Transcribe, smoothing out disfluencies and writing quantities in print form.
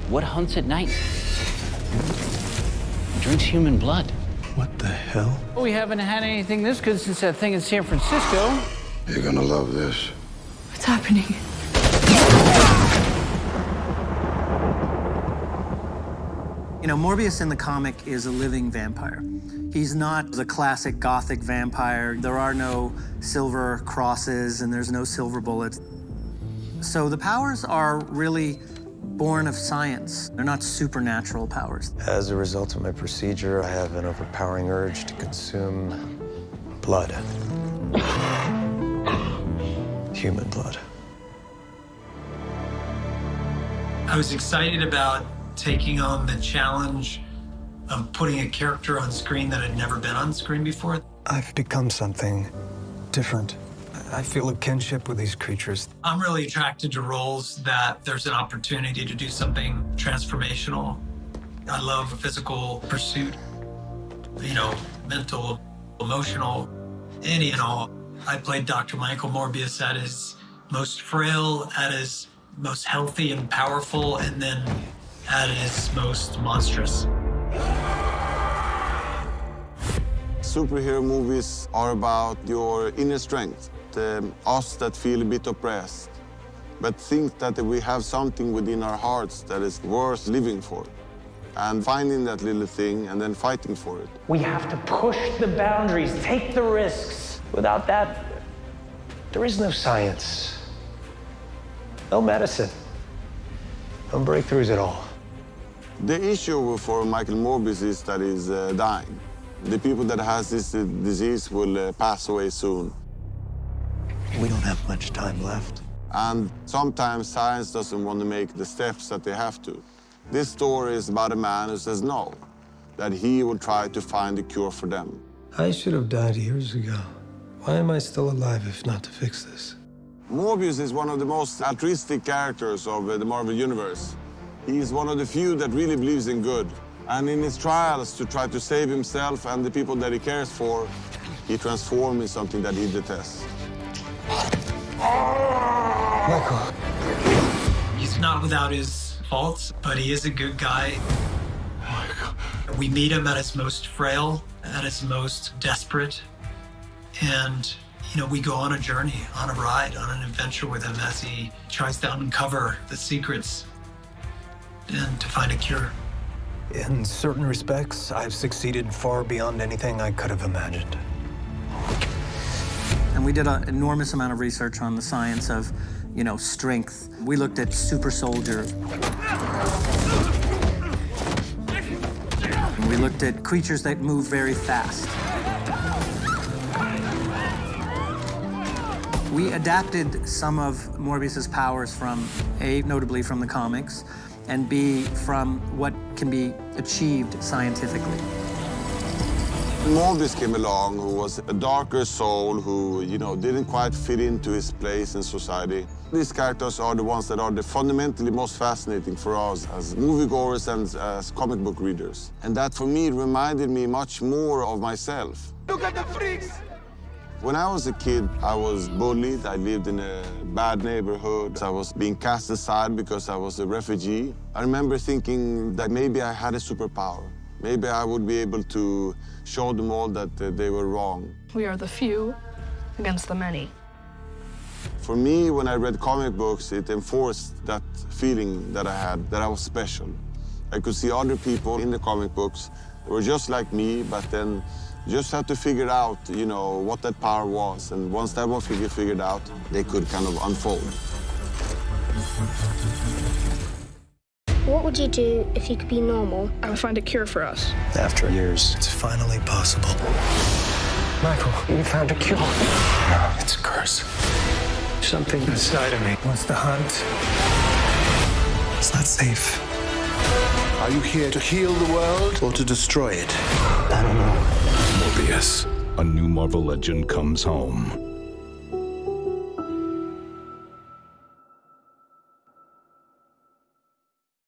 What hunts at night? Drinks human blood. What the hell? We haven't had anything this good since that thing in San Francisco. You're gonna love this. What's happening? You know, Morbius in the comic is a living vampire. He's not the classic gothic vampire. There are no silver crosses and there's no silver bullets. So the powers are really born of science. They're not supernatural powers. As a result of my procedure, I have an overpowering urge to consume blood. Human blood. I was excited about taking on the challenge of putting a character on screen that had never been on screen before. I've become something different. I feel a kinship with these creatures. I'm really attracted to roles that there's an opportunity to do something transformational. I love physical pursuit, you know, mental, emotional, any and all. I played Dr. Michael Morbius at his most frail, at his most healthy and powerful, and then at his most monstrous. Superhero movies are about your inner strength, us that feel a bit oppressed, but think that we have something within our hearts that is worth living for. And finding that little thing and then fighting for it. We have to push the boundaries, take the risks. Without that, there is no science, no medicine, no breakthroughs at all. The issue for Michael Morbius is that he's dying. The people that has this disease will pass away soon. We don't have much time left. And sometimes science doesn't want to make the steps that they have to. This story is about a man who says no, that he will try to find a cure for them. I should have died years ago. Why am I still alive if not to fix this? Morbius is one of the most altruistic characters of the Marvel Universe. He's one of the few that really believes in good. And in his trials to try to save himself and the people that he cares for, he transforms into something that he detests. Michael. He's not without his faults, but he is a good guy. Michael. We meet him at his most frail, at his most desperate, and you know, we go on a journey, on a ride, on an adventure with him as he tries to uncover the secrets and to find a cure. In certain respects, I've succeeded far beyond anything I could have imagined. And we did an enormous amount of research on the science of, you know, strength. We looked at super soldiers. And we looked at creatures that move very fast. We adapted some of Morbius's powers from A, notably from the comics, and B, from what can be achieved scientifically. Morbius came along, who was a darker soul who, you know, didn't quite fit into his place in society. These characters are the ones that are the fundamentally most fascinating for us as moviegoers and as comic book readers. And that, for me, reminded me much more of myself. Look at the freaks! When I was a kid, I was bullied. I lived in a bad neighborhood. I was being cast aside because I was a refugee. I remember thinking that maybe I had a superpower. Maybe I would be able to show them all that they were wrong. We are the few against the many. For me, when I read comic books, it enforced that feeling that I had, that I was special. I could see other people in the comic books who were just like me, but then just had to figure out, you know, what that power was. And once that was figured out, they could kind of unfold. What would you do if you could be normal? I would find a cure for us. After years, it's finally possible. Michael, you found a cure. No, it's a curse. Something inside of me wants to hunt. It's not safe. Are you here to heal the world or to destroy it? I don't know. Morbius, a new Marvel legend comes home.